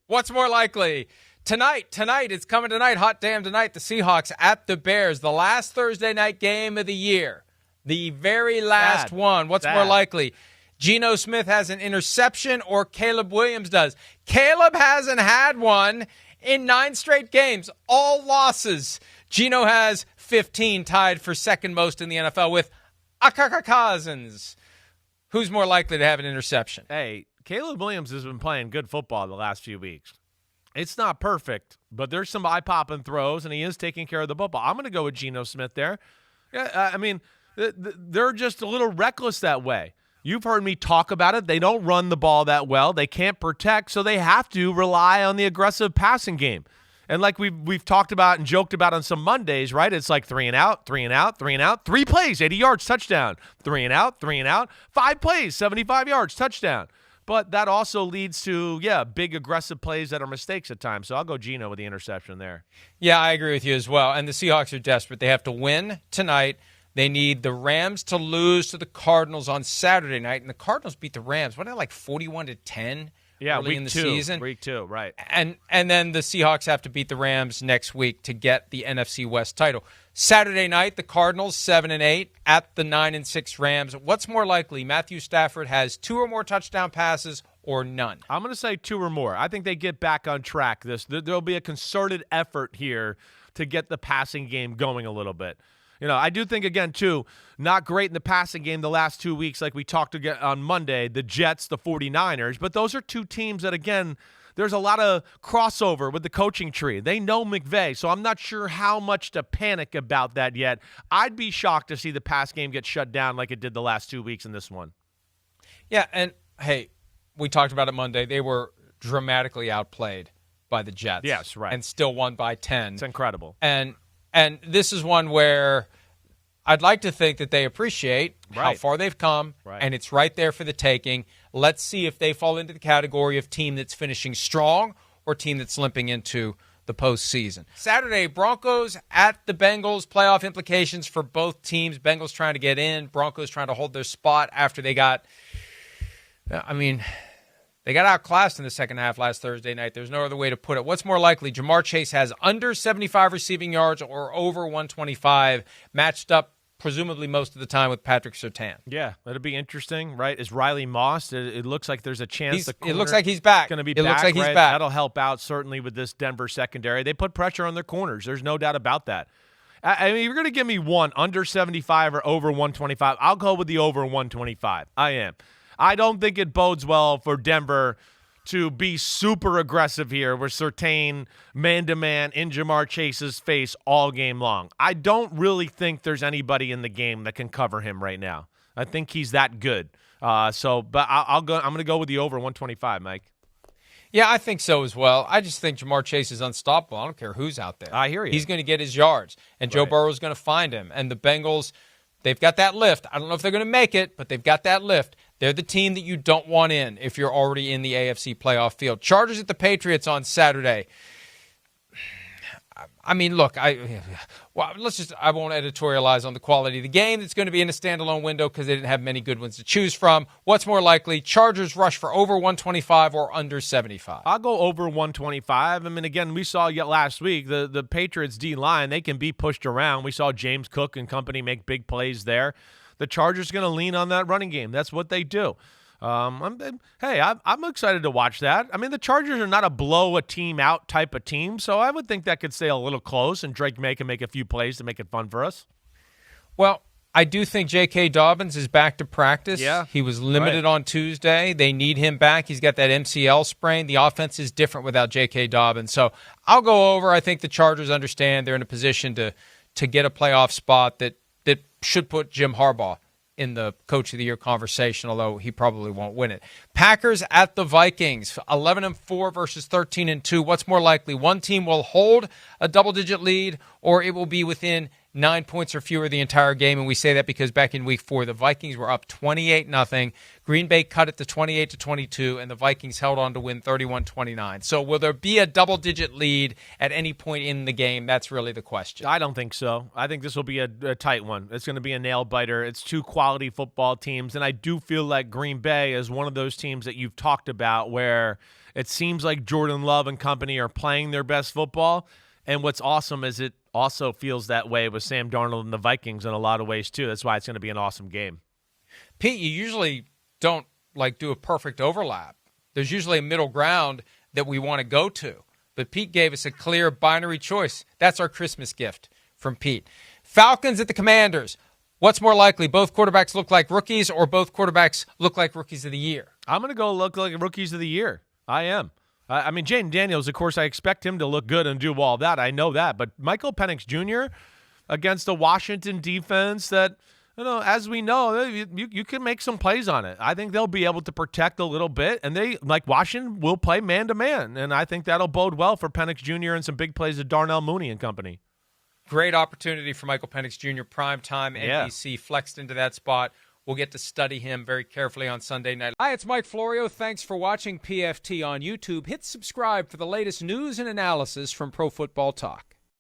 What's more likely? Tonight, it's coming tonight, hot damn tonight, the Seahawks at the Bears, the last Thursday night game of the year, the very last one. What's more likely? Geno Smith has an interception or Caleb Williams does? Caleb hasn't had one in 9 straight games, all losses. Geno has 15, tied for second most in the NFL with Cousins. Who's more likely to have an interception? Hey, Caleb Williams has been playing good football the last few weeks. It's not perfect, but there's some eye-popping throws, and he is taking care of the football. I'm going to go with Geno Smith there. Yeah, I mean, they're just a little reckless that way. You've heard me talk about it. They don't run the ball that well. They can't protect, so they have to rely on the aggressive passing game. And like we've talked about and joked about on some Mondays, right? It's like 3 and out, 3 and out, 3 and out, 3 plays, 80 yards, touchdown. 3 and out, 3 and out, 5 plays, 75 yards, touchdown. But that also leads to, big aggressive plays that are mistakes at times. So I'll go Geno with the interception there. Yeah, I agree with you as well. And the Seahawks are desperate. They have to win tonight. They need the Rams to lose to the Cardinals on Saturday night. And the Cardinals beat the Rams, what, like 41-10 early in the season? Week 2, right. And then the Seahawks have to beat the Rams next week to get the NFC West title. Saturday night, the Cardinals 7-8 at the 9-6 Rams. What's more likely? Matthew Stafford has 2 or more touchdown passes or none? I'm going to say 2 or more. I think they get back on track. There'll be a concerted effort here to get the passing game going a little bit. I do think, again, too, not great in the passing game the last 2 weeks like we talked on Monday, the Jets, the 49ers. But those are 2 teams that, again, there's a lot of crossover with the coaching tree. They know McVay, so I'm not sure how much to panic about that yet. I'd be shocked to see the pass game get shut down like it did the last 2 weeks in this one. Yeah, and, hey, we talked about it Monday. They were dramatically outplayed by the Jets. Yes, right. And still won by 10. It's incredible. And this is one where I'd like to think that they appreciate how far they've come, and it's right there for the taking. Let's see if they fall into the category of team that's finishing strong or team that's limping into the postseason. Saturday, Broncos at the Bengals. Playoff implications for both teams. Bengals trying to get in. Broncos trying to hold their spot after they got outclassed in the second half last Thursday night. There's no other way to put it. What's more likely? Jamar Chase has under 75 receiving yards or over 125, matched up presumably most of the time with Patrick Surtain. Yeah, that'll be interesting, right? Is Riley Moss? It looks like there's a chance. It looks like he's back. Going to be back. It looks like he's back. That'll help out certainly with this Denver secondary. They put pressure on their corners. There's no doubt about that. I mean, you're going to give me one under 75 or over 125. I'll go with the over 125. I am. I don't think it bodes well for Denver to be super aggressive here with Surtain man-to-man in Jamar Chase's face all game long. I don't really think there's anybody in the game that can cover him right now. I think he's that good. But I'm going to go with the over 125, Mike. Yeah, I think so as well. I just think Jamar Chase is unstoppable. I don't care who's out there. I hear you. He's going to get his yards, and Joe Burrow is going to find him. And the Bengals, they've got that lift. I don't know if they're going to make it, but they've got that lift. They're the team that you don't want in if you're already in the AFC playoff field. Chargers at the Patriots on Saturday. I mean, look, I won't editorialize on the quality of the game. It's going to be in a standalone window because they didn't have many good ones to choose from. What's more likely? Chargers rush for over 125 or under 75? I'll go over 125. I mean, again, we saw last week the Patriots D-line, they can be pushed around. We saw James Cook and company make big plays there. The Chargers are going to lean on that running game. That's what they do. I'm excited to watch that. I mean, the Chargers are not a blow a team out type of team, so I would think that could stay a little close, and Drake May can make a few plays to make it fun for us. Well, I do think J.K. Dobbins is back to practice. Yeah, he was limited on Tuesday. They need him back. He's got that MCL sprain. The offense is different without J.K. Dobbins. So I'll go over. I think the Chargers understand they're in a position to get a playoff spot that should put Jim Harbaugh in the Coach of the Year conversation, although he probably won't win it. Packers at the Vikings, 11-4 versus 13-2. What's more likely? One team will hold a double-digit lead, or it will be within 9 points or fewer the entire game, and we say that because back in Week 4, the Vikings were up 28-0. Green Bay cut it to 28-22, and the Vikings held on to win 31-29. So will there be a double-digit lead at any point in the game? That's really the question. I don't think so. I think this will be a tight one. It's going to be a nail-biter. It's 2 quality football teams, and I do feel like Green Bay is one of those teams that you've talked about where It seems like Jordan Love and company are playing their best football. And what's awesome is it also feels that way with Sam Darnold and the Vikings in a lot of ways, too. That's why it's going to be an awesome game. Pete, you usually don't do a perfect overlap. There's usually a middle ground that we want to go to. But Pete gave us a clear binary choice. That's our Christmas gift from Pete. Falcons at the Commanders. What's more likely, both quarterbacks look like rookies or both quarterbacks look like rookies of the year? I'm going to go look like rookies of the year. I am. I mean, Jaden Daniels, of course, I expect him to look good and do all that. I know that. But Michael Penix Jr. against a Washington defense that, as we know, you can make some plays on it. I think they'll be able to protect a little bit, and they, like Washington, will play man-to-man. And I think that'll bode well for Penix Jr. and some big plays of Darnell Mooney and company. Great opportunity for Michael Penix Jr. Primetime NBC flexed into that spot. We'll get to study him very carefully on Sunday night. Hi, it's Mike Florio. Thanks for watching PFT on YouTube. Hit subscribe for the latest news and analysis from Pro Football Talk.